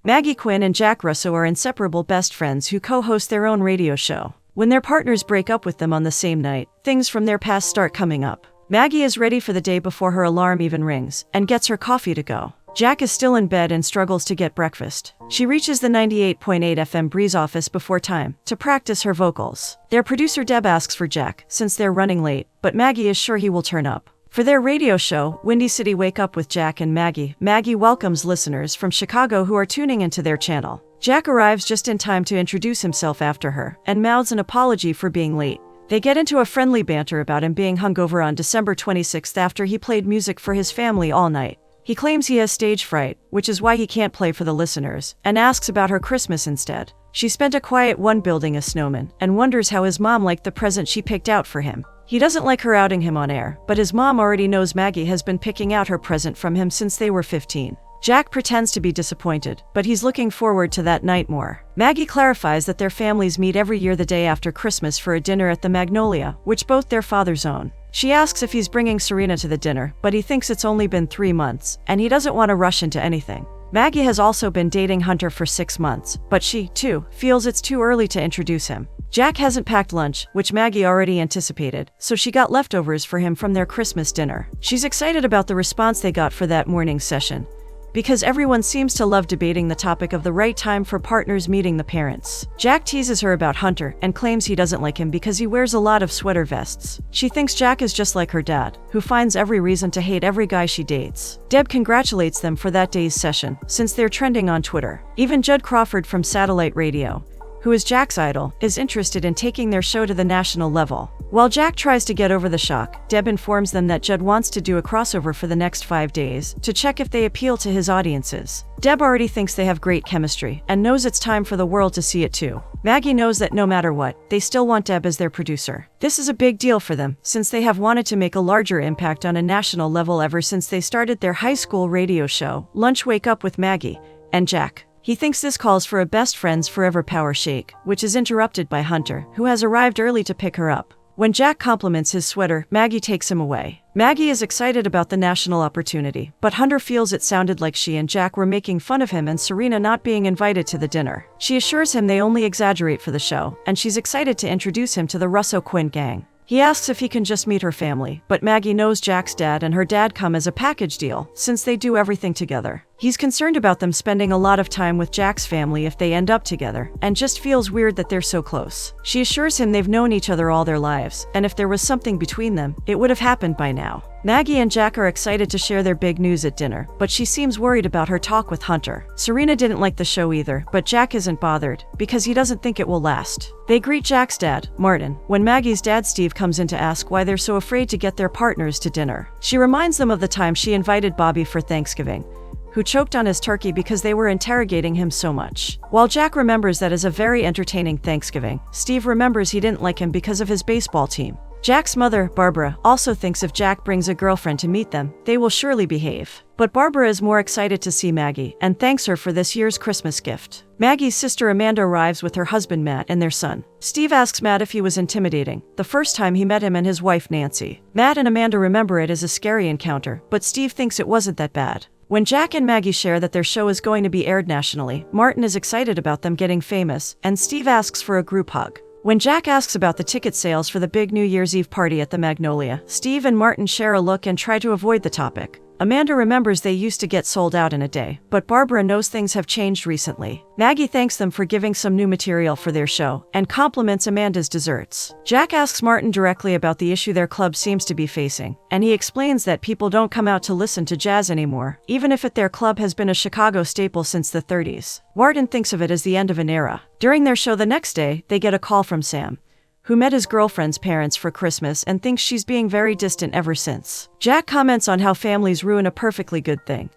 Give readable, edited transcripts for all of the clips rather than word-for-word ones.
Maggie Quinn and Jack Russo are inseparable best friends who co-host their own radio show. When their partners break up with them on the same night, things from their past start coming up. Maggie is ready for the day before her alarm even rings, and gets her coffee to go. Jack is still in bed and struggles to get breakfast. She reaches the 98.8 FM Breeze office before time, to practice her vocals. Their producer Deb asks for Jack, since they're running late, but Maggie is sure he will turn up. For their radio show, Windy City Wake Up with Jack and Maggie, Maggie welcomes listeners from Chicago who are tuning into their channel. Jack arrives just in time to introduce himself after her, and mouths an apology for being late. They get into a friendly banter about him being hungover on December 26th after he played music for his family all night. He claims he has stage fright, which is why he can't play for the listeners, and asks about her Christmas instead. She spent a quiet one building a snowman, and wonders how his mom liked the present she picked out for him. He doesn't like her outing him on air, but his mom already knows Maggie has been picking out her present from him since they were 15. Jack pretends to be disappointed, but he's looking forward to that night more. Maggie clarifies that their families meet every year the day after Christmas for a dinner at the Magnolia, which both their fathers own. She asks if he's bringing Serena to the dinner, but he thinks it's only been 3 months, and he doesn't want to rush into anything. Maggie has also been dating Hunter for 6 months, but she, too, feels it's too early to introduce him. Jack hasn't packed lunch, which Maggie already anticipated, so she got leftovers for him from their Christmas dinner. She's excited about the response they got for that morning session, because everyone seems to love debating the topic of the right time for partners meeting the parents. Jack teases her about Hunter and claims he doesn't like him because he wears a lot of sweater vests. She thinks Jack is just like her dad, who finds every reason to hate every guy she dates. Deb congratulates them for that day's session, since they're trending on Twitter. Even Judd Crawford from Satellite Radio, who is Jack's idol, is interested in taking their show to the national level. While Jack tries to get over the shock, Deb informs them that Judd wants to do a crossover for the next 5 days, to check if they appeal to his audiences. Deb already thinks they have great chemistry, and knows it's time for the world to see it too. Maggie knows that no matter what, they still want Deb as their producer. This is a big deal for them, since they have wanted to make a larger impact on a national level ever since they started their high school radio show, Lunch Wake Up with Maggie and Jack. He thinks this calls for a best friends forever power shake, which is interrupted by Hunter, who has arrived early to pick her up. When Jack compliments his sweater, Maggie takes him away. Maggie is excited about the national opportunity, but Hunter feels it sounded like she and Jack were making fun of him and Serena not being invited to the dinner. She assures him they only exaggerate for the show, and she's excited to introduce him to the Russo-Quinn gang. He asks if he can just meet her family, but Maggie knows Jack's dad and her dad come as a package deal, since they do everything together. He's concerned about them spending a lot of time with Jack's family if they end up together, and just feels weird that they're so close. She assures him they've known each other all their lives, and if there was something between them, it would have happened by now. Maggie and Jack are excited to share their big news at dinner, but she seems worried about her talk with Hunter. Serena didn't like the show either, but Jack isn't bothered, because he doesn't think it will last. They greet Jack's dad, Martin, when Maggie's dad Steve comes in to ask why they're so afraid to get their partners to dinner. She reminds them of the time she invited Bobby for Thanksgiving, who choked on his turkey because they were interrogating him so much. While Jack remembers that as a very entertaining Thanksgiving, Steve remembers he didn't like him because of his baseball team. Jack's mother, Barbara, also thinks if Jack brings a girlfriend to meet them, they will surely behave. But Barbara is more excited to see Maggie, and thanks her for this year's Christmas gift. Maggie's sister Amanda arrives with her husband Matt and their son. Steve asks Matt if he was intimidating the first time he met him and his wife Nancy. Matt and Amanda remember it as a scary encounter, but Steve thinks it wasn't that bad. When Jack and Maggie share that their show is going to be aired nationally, Martin is excited about them getting famous, and Steve asks for a group hug. When Jack asks about the ticket sales for the big New Year's Eve party at the Magnolia, Steve and Martin share a look and try to avoid the topic. Amanda remembers they used to get sold out in a day, but Barbara knows things have changed recently. Maggie thanks them for giving some new material for their show, and compliments Amanda's desserts. Jack asks Martin directly about the issue their club seems to be facing, and he explains that people don't come out to listen to jazz anymore, even if their club has been a Chicago staple since the 30s. Martin thinks of it as the end of an era. During their show the next day, they get a call from Sam, who met his girlfriend's parents for Christmas and thinks she's being very distant ever since. Jack comments on how families ruin a perfectly good thing,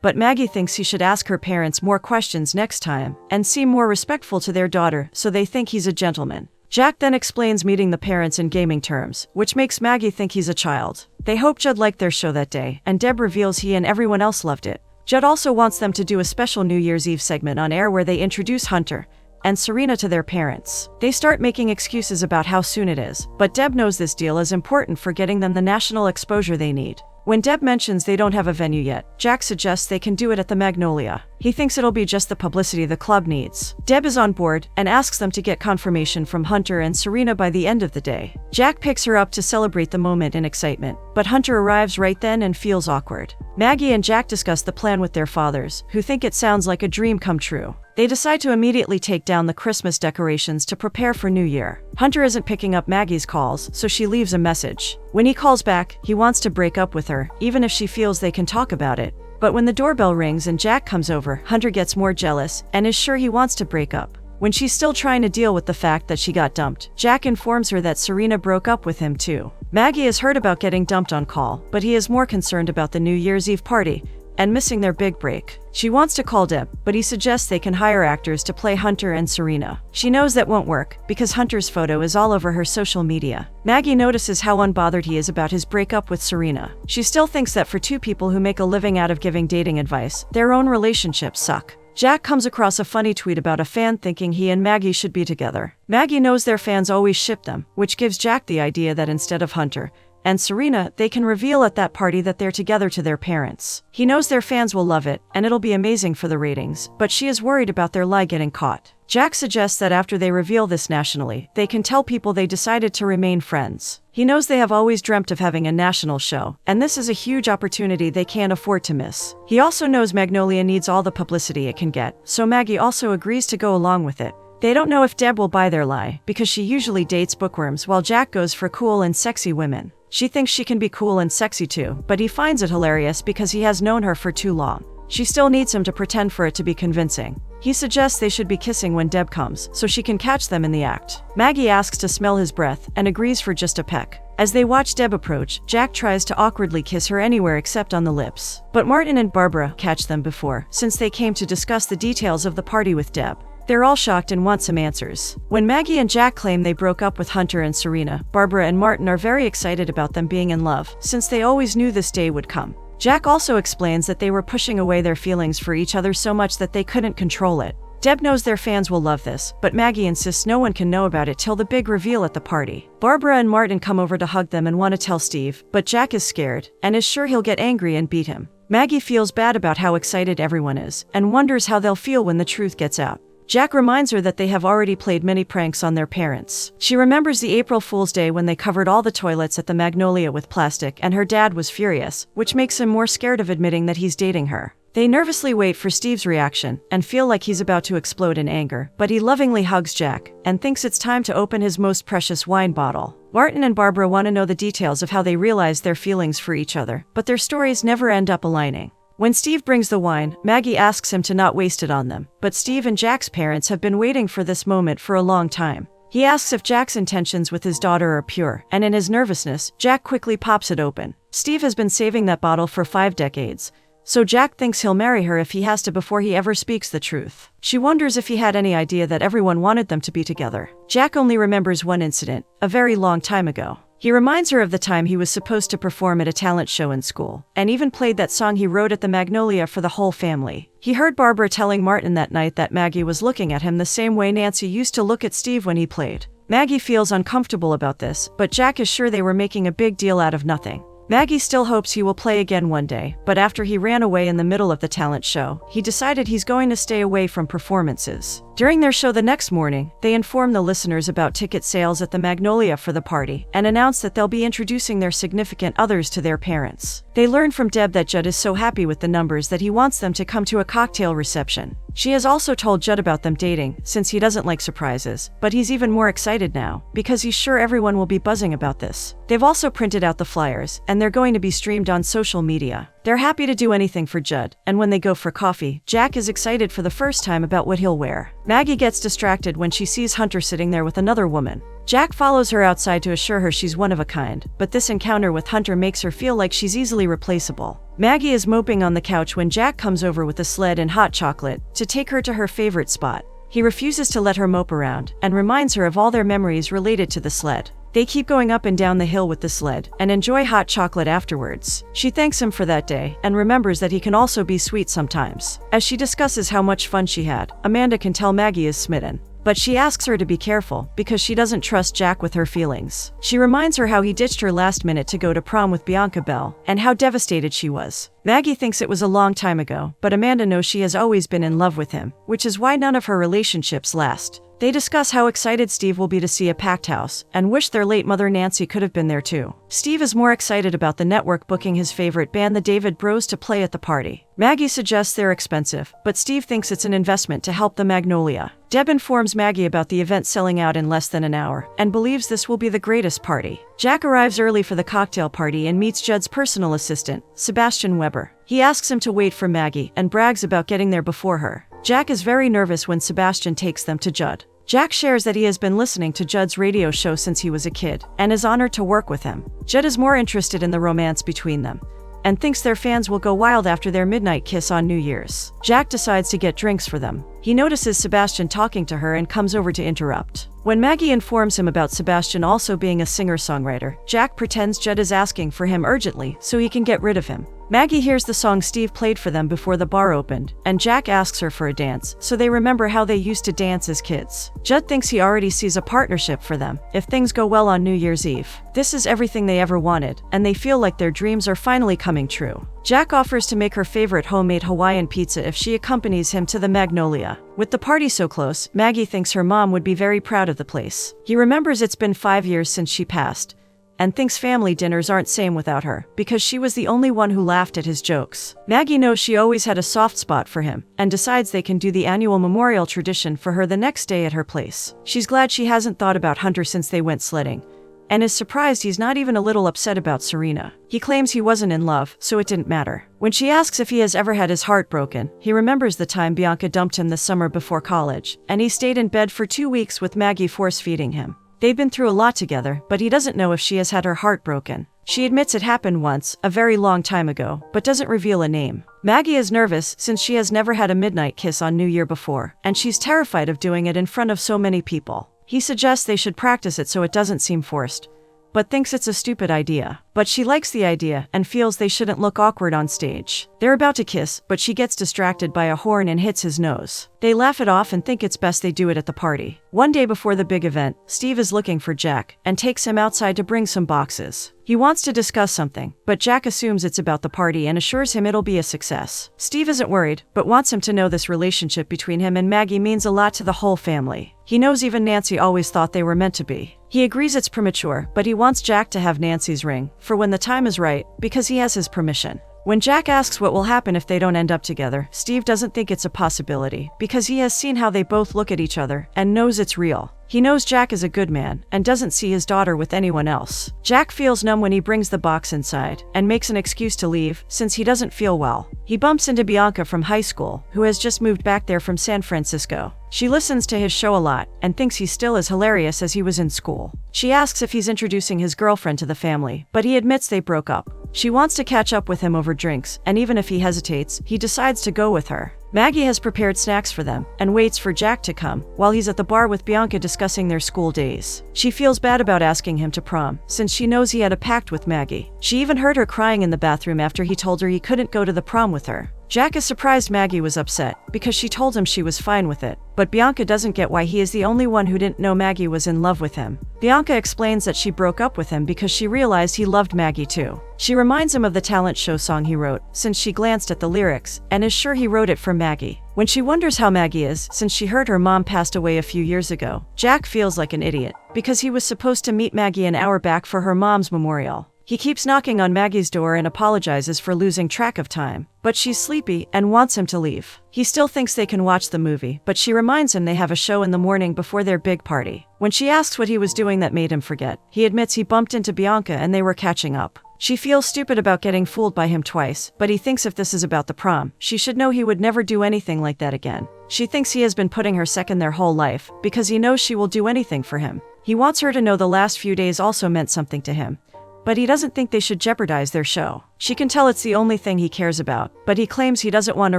but Maggie thinks he should ask her parents more questions next time and seem more respectful to their daughter so they think he's a gentleman. Jack then explains meeting the parents in gaming terms, which makes Maggie think he's a child. They hope Judd liked their show that day, and Deb reveals he and everyone else loved it. Judd also wants them to do a special New Year's Eve segment on air where they introduce Hunter and Serena to their parents. They start making excuses about how soon it is, but Deb knows this deal is important for getting them the national exposure they need. When Deb mentions they don't have a venue yet, Jack suggests they can do it at the Magnolia. He thinks it'll be just the publicity the club needs. Deb is on board and asks them to get confirmation from Hunter and Serena by the end of the day. Jack picks her up to celebrate the moment in excitement, but Hunter arrives right then and feels awkward. Maggie and Jack discuss the plan with their fathers, who think it sounds like a dream come true. They decide to immediately take down the Christmas decorations to prepare for New Year. Hunter isn't picking up Maggie's calls, so she leaves a message. When he calls back, he wants to break up with her, even if she feels they can talk about it. But when the doorbell rings and Jack comes over, Hunter gets more jealous and is sure he wants to break up. When she's still trying to deal with the fact that she got dumped, Jack informs her that Serena broke up with him too. Maggie has heard about getting dumped on call, but he is more concerned about the New Year's Eve party and missing their big break. She wants to call Deb, but he suggests they can hire actors to play Hunter and Serena. She knows that won't work, because Hunter's photo is all over her social media. Maggie notices how unbothered he is about his breakup with Serena. She still thinks that for two people who make a living out of giving dating advice, their own relationships suck. Jack comes across a funny tweet about a fan thinking he and Maggie should be together. Maggie knows their fans always ship them, which gives Jack the idea that instead of Hunter and Serena, they can reveal at that party that they're together to their parents. He knows their fans will love it, and it'll be amazing for the ratings, but she is worried about their lie getting caught. Jack suggests that after they reveal this nationally, they can tell people they decided to remain friends. He knows they have always dreamt of having a national show, and this is a huge opportunity they can't afford to miss. He also knows Magnolia needs all the publicity it can get, so Maggie also agrees to go along with it. They don't know if Deb will buy their lie, because she usually dates bookworms while Jack goes for cool and sexy women. She thinks she can be cool and sexy too, but he finds it hilarious because he has known her for too long. She still needs him to pretend for it to be convincing. He suggests they should be kissing when Deb comes, so she can catch them in the act. Maggie asks to smell his breath and agrees for just a peck. As they watch Deb approach, Jack tries to awkwardly kiss her anywhere except on the lips. But Martin and Barbara catch them before, since they came to discuss the details of the party with Deb. They're all shocked and want some answers. When Maggie and Jack claim they broke up with Hunter and Serena, Barbara and Martin are very excited about them being in love, since they always knew this day would come. Jack also explains that they were pushing away their feelings for each other so much that they couldn't control it. Deb knows their fans will love this, but Maggie insists no one can know about it till the big reveal at the party. Barbara and Martin come over to hug them and want to tell Steve, but Jack is scared, and is sure he'll get angry and beat him. Maggie feels bad about how excited everyone is, and wonders how they'll feel when the truth gets out. Jack reminds her that they have already played many pranks on their parents. She remembers the April Fool's Day when they covered all the toilets at the Magnolia with plastic and her dad was furious, which makes him more scared of admitting that he's dating her. They nervously wait for Steve's reaction and feel like he's about to explode in anger, but he lovingly hugs Jack and thinks it's time to open his most precious wine bottle. Martin and Barbara want to know the details of how they realized their feelings for each other, but their stories never end up aligning. When Steve brings the wine, Maggie asks him to not waste it on them, but Steve and Jack's parents have been waiting for this moment for a long time. He asks if Jack's intentions with his daughter are pure, and in his nervousness, Jack quickly pops it open. Steve has been saving that bottle for 5 decades, so Jack thinks he'll marry her if he has to before he ever speaks the truth. She wonders if he had any idea that everyone wanted them to be together. Jack only remembers one incident, a very long time ago. He reminds her of the time he was supposed to perform at a talent show in school, and even played that song he wrote at the Magnolia for the whole family. He heard Barbara telling Martin that night that Maggie was looking at him the same way Nancy used to look at Steve when he played. Maggie feels uncomfortable about this, but Jack is sure they were making a big deal out of nothing. Maggie still hopes he will play again one day, but after he ran away in the middle of the talent show, he decided he's going to stay away from performances. During their show the next morning, they inform the listeners about ticket sales at the Magnolia for the party, and announce that they'll be introducing their significant others to their parents. They learn from Deb that Judd is so happy with the numbers that he wants them to come to a cocktail reception. She has also told Judd about them dating, since he doesn't like surprises, but he's even more excited now, because he's sure everyone will be buzzing about this. They've also printed out the flyers, and they're going to be streamed on social media. They're happy to do anything for Judd, and when they go for coffee, Jack is excited for the first time about what he'll wear. Maggie gets distracted when she sees Hunter sitting there with another woman. Jack follows her outside to assure her she's one of a kind, but this encounter with Hunter makes her feel like she's easily replaceable. Maggie is moping on the couch when Jack comes over with a sled and hot chocolate to take her to her favorite spot. He refuses to let her mope around, and reminds her of all their memories related to the sled. They keep going up and down the hill with the sled, and enjoy hot chocolate afterwards. She thanks him for that day, and remembers that he can also be sweet sometimes. As she discusses how much fun she had, Amanda can tell Maggie is smitten. but she asks her to be careful because she doesn't trust Jack with her feelings. She reminds her how he ditched her last minute to go to prom with Bianca Bell, and how devastated she was. Maggie thinks it was a long time ago, but Amanda knows she has always been in love with him, which is why none of her relationships last. They discuss how excited Steve will be to see a packed house, and wish their late mother Nancy could have been there too. Steve is more excited about the network booking his favorite band, the David Bros, to play at the party. Maggie suggests they're expensive, but Steve thinks it's an investment to help the Magnolia. Deb informs Maggie about the event selling out in less than an hour, and believes this will be the greatest party. Jack arrives early for the cocktail party and meets Judd's personal assistant, Sebastian Weber. He asks him to wait for Maggie, and brags about getting there before her. Jack is very nervous when Sebastian takes them to Judd. Jack shares that he has been listening to Judd's radio show since he was a kid, and is honored to work with him. Judd is more interested in the romance between them, and thinks their fans will go wild after their midnight kiss on New Year's. Jack decides to get drinks for them. He notices Sebastian talking to her and comes over to interrupt. When Maggie informs him about Sebastian also being a singer-songwriter, Jack pretends Judd is asking for him urgently so he can get rid of him. Maggie hears the song Steve played for them before the bar opened, and Jack asks her for a dance, so they remember how they used to dance as kids. Judd thinks he already sees a partnership for them if things go well on New Year's Eve. This is everything they ever wanted, and they feel like their dreams are finally coming true. Jack offers to make her favorite homemade Hawaiian pizza if she accompanies him to the Magnolia. With the party so close, Maggie thinks her mom would be very proud of the place. He remembers it's been 5 years since she passed, and thinks family dinners aren't same without her, because she was the only one who laughed at his jokes. Maggie knows she always had a soft spot for him, and decides they can do the annual memorial tradition for her the next day at her place. She's glad she hasn't thought about Hunter since they went sledding, and is surprised he's not even a little upset about Serena. He claims he wasn't in love, so it didn't matter. When she asks if he has ever had his heart broken, he remembers the time Bianca dumped him the summer before college, and he stayed in bed for 2 weeks with Maggie force-feeding him. They've been through a lot together, but he doesn't know if she has had her heart broken. She admits it happened once, a very long time ago, but doesn't reveal a name. Maggie is nervous since she has never had a midnight kiss on New Year before, and she's terrified of doing it in front of so many people. He suggests they should practice it so it doesn't seem forced, but thinks it's a stupid idea. But she likes the idea and feels they shouldn't look awkward on stage. They're about to kiss, but she gets distracted by a horn and hits his nose. They laugh it off and think it's best they do it at the party. One day before the big event, Steve is looking for Jack and takes him outside to bring some boxes. He wants to discuss something, but Jack assumes it's about the party and assures him it'll be a success. Steve isn't worried, but wants him to know this relationship between him and Maggie means a lot to the whole family. He knows even Nancy always thought they were meant to be. He agrees it's premature, but he wants Jack to have Nancy's ring for when the time is right, because he has his permission. When Jack asks what will happen if they don't end up together, Steve doesn't think it's a possibility, because he has seen how they both look at each other and knows it's real. He knows Jack is a good man and doesn't see his daughter with anyone else. Jack feels numb when he brings the box inside and makes an excuse to leave since he doesn't feel well. He bumps into Bianca from high school, who has just moved back there from San Francisco. She listens to his show a lot and thinks he's still as hilarious as he was in school. She asks if he's introducing his girlfriend to the family, but he admits they broke up. She wants to catch up with him over drinks, and even if he hesitates, he decides to go with her. Maggie has prepared snacks for them and waits for Jack to come while he's at the bar with Bianca discussing their school days. She feels bad about asking him to prom since she knows he had a pact with Maggie. She even heard her crying in the bathroom after he told her he couldn't go to the prom with her. Jack is surprised Maggie was upset because she told him she was fine with it, but Bianca doesn't get why he is the only one who didn't know Maggie was in love with him. Bianca explains that she broke up with him because she realized he loved Maggie too. She reminds him of the talent show song he wrote, since she glanced at the lyrics, and is sure he wrote it for Maggie. When she wonders how Maggie is, since she heard her mom passed away a few years ago, Jack feels like an idiot, because he was supposed to meet Maggie an hour back for her mom's memorial. He keeps knocking on Maggie's door and apologizes for losing track of time, but she's sleepy and wants him to leave. He still thinks they can watch the movie, but she reminds him they have a show in the morning before their big party. When she asks what he was doing that made him forget, he admits he bumped into Bianca and they were catching up. She feels stupid about getting fooled by him twice, but he thinks if this is about the prom, she should know he would never do anything like that again. She thinks he has been putting her second their whole life, because he knows she will do anything for him. He wants her to know the last few days also meant something to him, but he doesn't think they should jeopardize their show. She can tell it's the only thing he cares about, but he claims he doesn't want to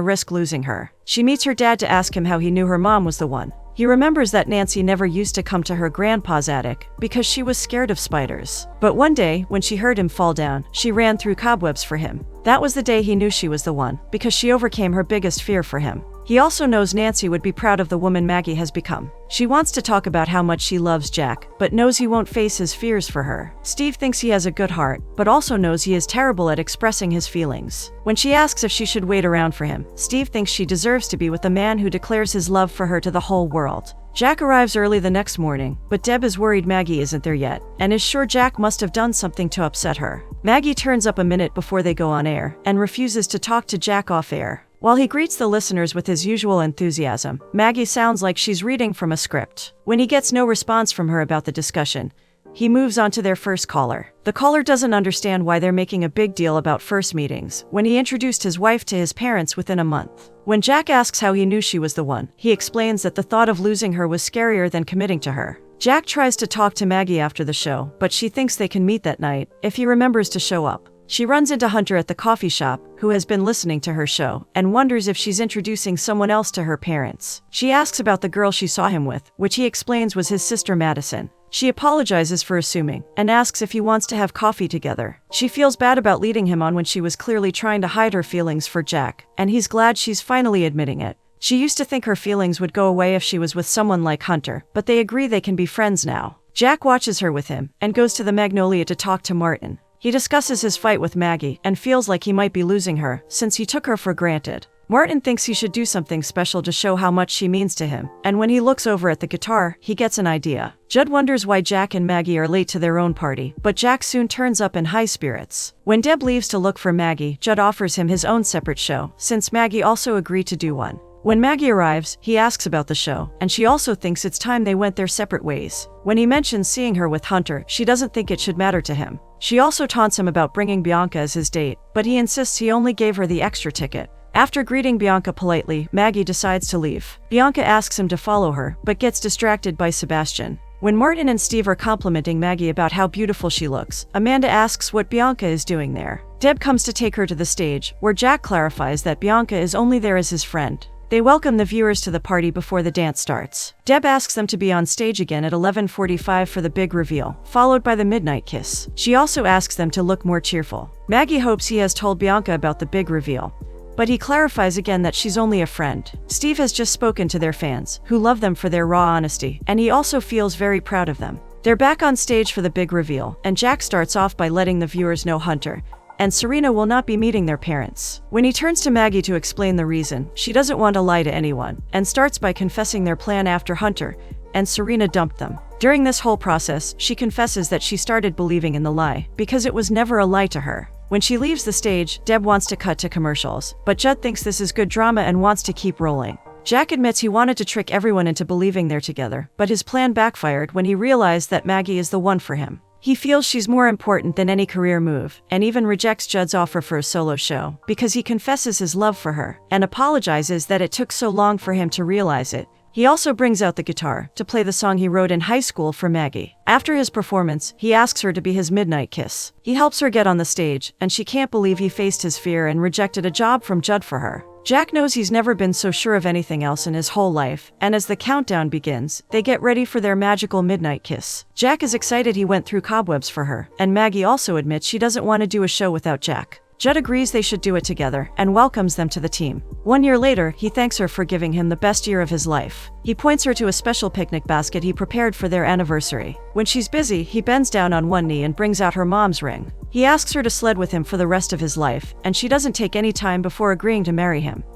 risk losing her. She meets her dad to ask him how he knew her mom was the one. He remembers that Nancy never used to come to her grandpa's attic because she was scared of spiders. But one day, when she heard him fall down, she ran through cobwebs for him. That was the day he knew she was the one, because she overcame her biggest fear for him. He also knows Nancy would be proud of the woman Maggie has become. She wants to talk about how much she loves Jack, but knows he won't face his fears for her. Steve thinks he has a good heart, but also knows he is terrible at expressing his feelings. When she asks if she should wait around for him, Steve thinks she deserves to be with a man who declares his love for her to the whole world. Jack arrives early the next morning, but Deb is worried Maggie isn't there yet, and is sure Jack must have done something to upset her. Maggie turns up a minute before they go on air, and refuses to talk to Jack off air. While he greets the listeners with his usual enthusiasm, Maggie sounds like she's reading from a script. When he gets no response from her about the discussion, he moves on to their first caller. The caller doesn't understand why they're making a big deal about first meetings, when he introduced his wife to his parents within a month. When Jack asks how he knew she was the one, he explains that the thought of losing her was scarier than committing to her. Jack tries to talk to Maggie after the show, but she thinks they can meet that night, if he remembers to show up. She runs into Hunter at the coffee shop, who has been listening to her show, and wonders if she's introducing someone else to her parents. She asks about the girl she saw him with, which he explains was his sister Madison. She apologizes for assuming, and asks if he wants to have coffee together. She feels bad about leading him on when she was clearly trying to hide her feelings for Jack, and he's glad she's finally admitting it. She used to think her feelings would go away if she was with someone like Hunter, but they agree they can be friends now. Jack watches her with him, and goes to the Magnolia to talk to Martin. He discusses his fight with Maggie, and feels like he might be losing her, since he took her for granted. Martin thinks he should do something special to show how much she means to him, and when he looks over at the guitar, he gets an idea. Judd wonders why Jack and Maggie are late to their own party, but Jack soon turns up in high spirits. When Deb leaves to look for Maggie, Judd offers him his own separate show, since Maggie also agreed to do one. When Maggie arrives, he asks about the show, and she also thinks it's time they went their separate ways. When he mentions seeing her with Hunter, she doesn't think it should matter to him. She also taunts him about bringing Bianca as his date, but he insists he only gave her the extra ticket. After greeting Bianca politely, Maggie decides to leave. Bianca asks him to follow her, but gets distracted by Sebastian. When Martin and Steve are complimenting Maggie about how beautiful she looks, Amanda asks what Bianca is doing there. Deb comes to take her to the stage, where Jack clarifies that Bianca is only there as his friend. They welcome the viewers to the party before the dance starts. Deb asks them to be on stage again at 11:45 for the big reveal, followed by the midnight kiss. She also asks them to look more cheerful. Maggie hopes he has told Bianca about the big reveal, but he clarifies again that she's only a friend. Steve has just spoken to their fans, who love them for their raw honesty, and he also feels very proud of them. They're back on stage for the big reveal, and Jack starts off by letting the viewers know Hunter and Serena will not be meeting their parents. When he turns to Maggie to explain the reason, she doesn't want to lie to anyone, and starts by confessing their plan after Hunter and Serena dumped them. During this whole process, she confesses that she started believing in the lie, because it was never a lie to her. When she leaves the stage, Deb wants to cut to commercials, but Judd thinks this is good drama and wants to keep rolling. Jack admits he wanted to trick everyone into believing they're together, but his plan backfired when he realized that Maggie is the one for him. He feels she's more important than any career move, and even rejects Judd's offer for a solo show, because he confesses his love for her, and apologizes that it took so long for him to realize it. He also brings out the guitar to play the song he wrote in high school for Maggie. After his performance, he asks her to be his midnight kiss. He helps her get on the stage, and she can't believe he faced his fear and rejected a job from Judd for her. Jack knows he's never been so sure of anything else in his whole life, and as the countdown begins, they get ready for their magical midnight kiss. Jack is excited he went through cobwebs for her, and Maggie also admits she doesn't want to do a show without Jack. Judd agrees they should do it together, and welcomes them to the team. 1 year later, he thanks her for giving him the best year of his life. He points her to a special picnic basket he prepared for their anniversary. When she's busy, he bends down on one knee and brings out her mom's ring. He asks her to sled with him for the rest of his life, and she doesn't take any time before agreeing to marry him.